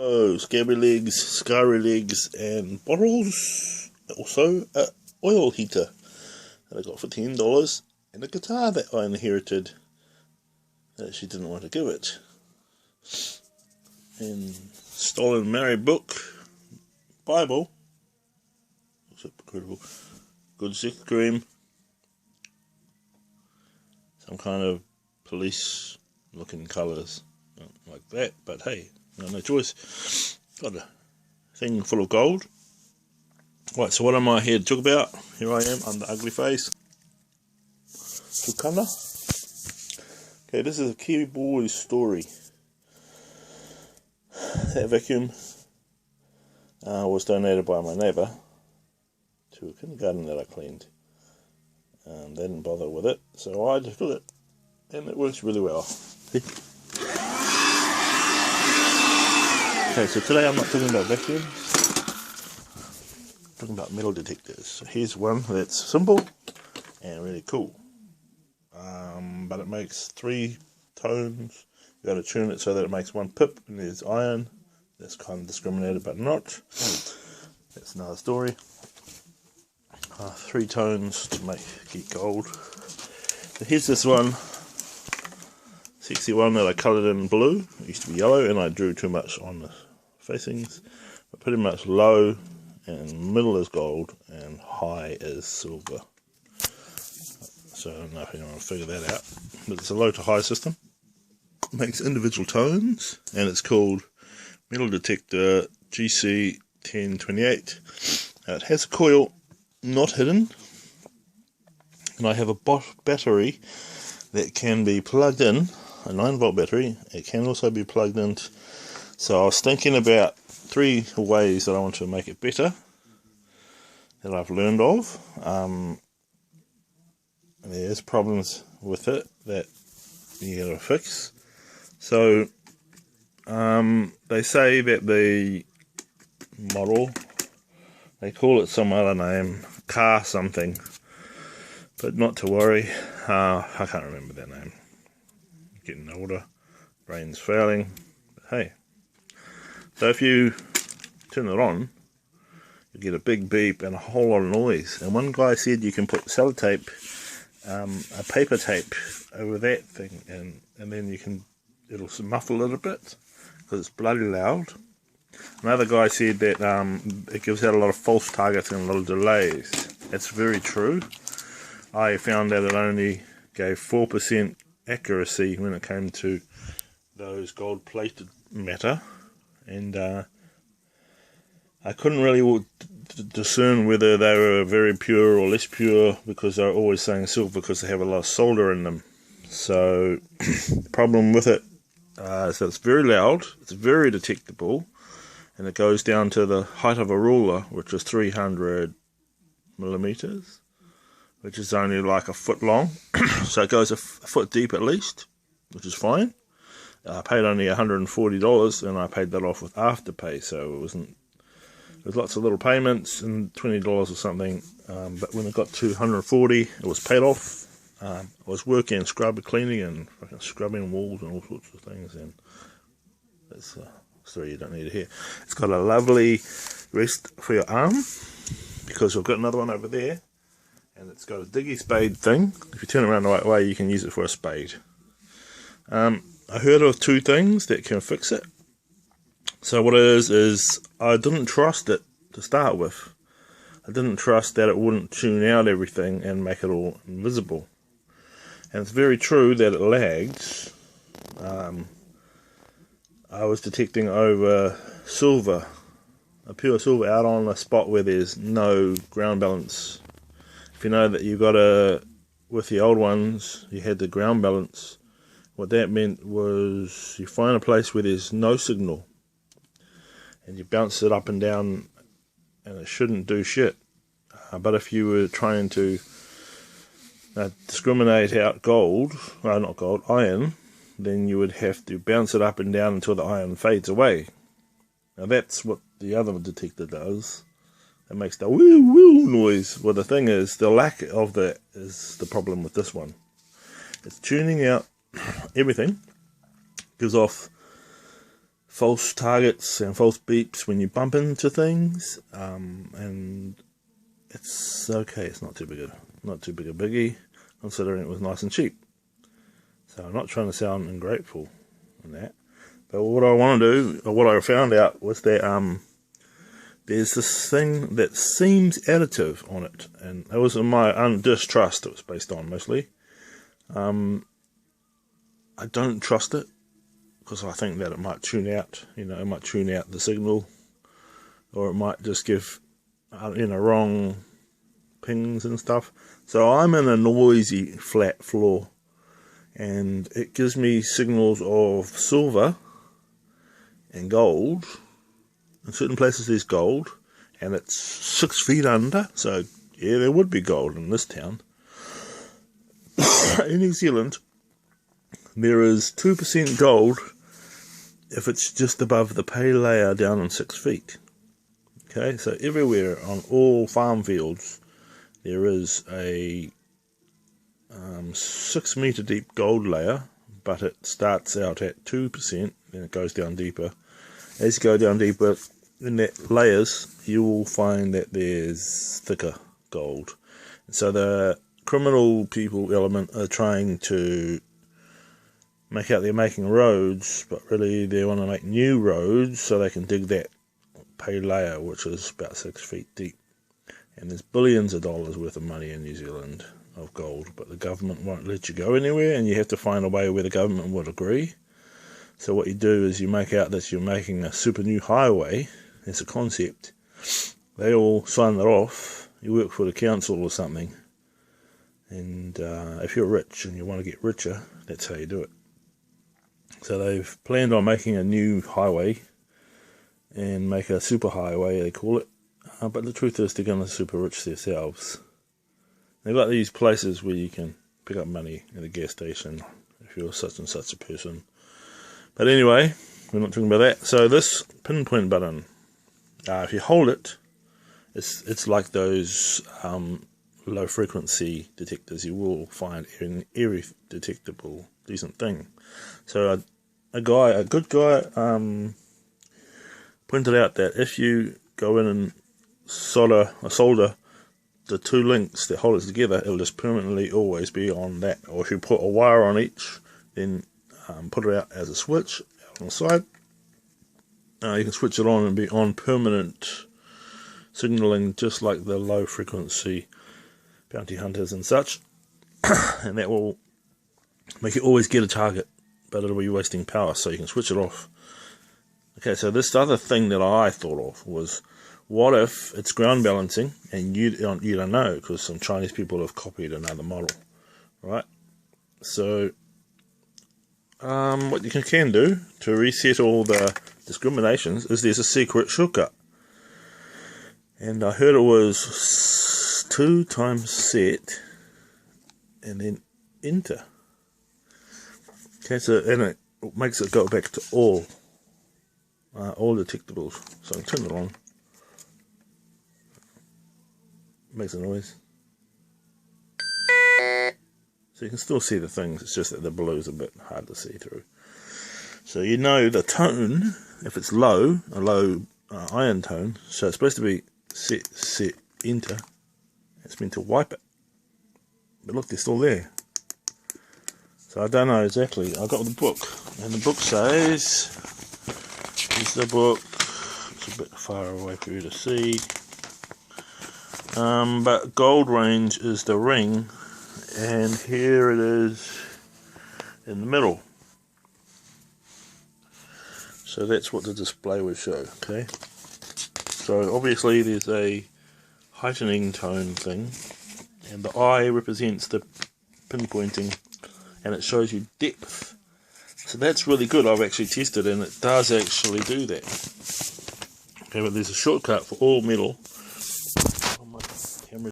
Oh, scabby legs, scarry legs, and bottles. Also, a oil heater that I got for $10, and a guitar that I inherited that she didn't want to give it. And stolen married book, Bible. Looks incredible. Good sex cream. Some kind of police looking colours. Not like that, but hey, no choice. Got a thing full of gold. Right, so what am I here to talk about? Here I am, under ugly face. Tukana. Okay, this is a Kiwi boy's story. That vacuum was donated by my neighbour to a kindergarten that I cleaned. They didn't bother with it, so I just got it, and it works really well. Okay, so today I'm not talking about vacuums, I'm talking about metal detectors. So here's one that's simple and really cool, but it makes 3 tones. You got to tune it so that it makes 1 pip, and there's iron. That's kind of discriminated, but not. That's another story. 3 tones to get gold. So here's this one, sexy one that I coloured in blue. It used to be yellow, and I drew too much on the facings. But pretty much low and middle is gold, and high is silver. So I don't know if you want to figure that out. But it's a low to high system. It makes individual tones, and it's called Metal Detector GC1028. It has a coil not hidden, and I have a battery that can be plugged in, a 9-volt battery. It can also be plugged in. So I was thinking about 3 ways that I want to make it better that I've learned of. There's problems with it that you gotta fix. So they say that the model, they call it some other name, car something, but not to worry, I can't remember that name. Getting older, brain's failing, but hey. So if you turn it on, you get a big beep and a whole lot of noise. And one guy said you can put sellotape, a paper tape over that thing, and then it'll muffle it a bit, because it's bloody loud. Another guy said that it gives out a lot of false targets and a lot of delays. That's very true. I found that it only gave 4% accuracy when it came to those gold-plated matter, and I couldn't really discern whether they were very pure or less pure, because they're always saying silver because they have a lot of solder in them. So the problem with it is that it's very loud, it's very detectable, and it goes down to the height of a ruler, which is 300 millimeters, which is only like a foot long. So it goes a foot deep at least, which is fine. I paid only $140, and I paid that off with Afterpay, so it wasn't. There's lots of little payments and $20 or something, but when it got to $140, it was paid off. I was working cleaning and scrubbing walls and all sorts of things, and that's a story you don't need to hear. It's got a lovely rest for your arm, because I've got another one over there, and it's got a diggy spade thing. If you turn around the right way, you can use it for a spade. I heard of 2 things that can fix it. So what it is I didn't trust it to start with. I didn't trust that it wouldn't tune out everything and make it all invisible. And it's very true that it lags. I was detecting over silver, a pure silver, out on a spot where there's no ground balance. If you know that you got with the old ones, you had the ground balance. What that meant was you find a place where there's no signal, and you bounce it up and down, and it shouldn't do shit. But if you were trying to discriminate out iron, then you would have to bounce it up and down until the iron fades away. Now that's what the other detector does. It makes the woo woo noise. Well, the thing is, the lack of that is the problem with this one. It's tuning out everything, gives off false targets and false beeps when you bump into things, and it's okay. It's not too big a biggie, considering it was nice and cheap. So I'm not trying to sound ungrateful in that, but what I want to do, or what I found out, was that there's this thing that seems additive on it, and it was my distrust it was based on mostly. I don't trust it, because I think that it might tune out, it might tune out the signal, or it might just give, wrong pings and stuff. So I'm in a noisy flat floor, and it gives me signals of silver and gold. In certain places there's gold, and it's 6 feet under, so yeah, there would be gold in this town. In New Zealand, there is 2% gold if it's just above the pay layer down on 6 feet. Okay, so everywhere on all farm fields there is a 6 meter deep gold layer, but it starts out at 2%, then it goes down deeper. As you go down deeper in that layers, you will find that there's thicker gold. So the criminal people element are trying to make out they're making roads, but really they want to make new roads so they can dig that pay layer, which is about 6 feet deep. And there's billions of dollars worth of money in New Zealand of gold, but the government won't let you go anywhere, and you have to find a way where the government would agree. So what you do is you make out that you're making a super new highway as a concept. They all sign that off. You work for the council or something, and if you're rich and you want to get richer, that's how you do it. So they've planned on making a new highway and make a super highway, they call it. But the truth is they're going to super rich themselves. They've got these places where you can pick up money at a gas station if you're such and such a person. But anyway, we're not talking about that. So this pinpoint button, if you hold it, it's like those low frequency detectors. You will find every detectable decent thing. So a good guy pointed out that if you go in and solder the two links that hold it together, it'll just permanently always be on that. Or if you put a wire on each, then put it out as a switch out on the side, you can switch it on and be on permanent signaling, just like the low frequency bounty hunters and such. And that will make it always get a target, but it'll be wasting power, so you can switch it off. Okay, so this other thing that I thought of was, what if it's ground balancing and you don't know, because some Chinese people have copied another model, right? So what you can do to reset all the discriminations is there's a secret shortcut, and I heard it was 2 times set and then enter. Okay, so and it makes it go back to all detectables. So I turn it on. Makes a noise. So you can still see the things, it's just that the blue is a bit hard to see through. So you know the tone, if it's low, a low iron tone, so it's supposed to be set, enter. It's meant to wipe it. But look, they're still there. So I don't know exactly. I got the book, and the book says, here's the book, it's a bit far away for you to see. But gold range is the ring, and here it is in the middle. So that's what the display would show, okay? So obviously there's a heightening tone thing, and the eye represents the pinpointing, and it shows you depth. So that's really good. I've actually tested, and it does actually do that. Okay, but there's a shortcut for all metal.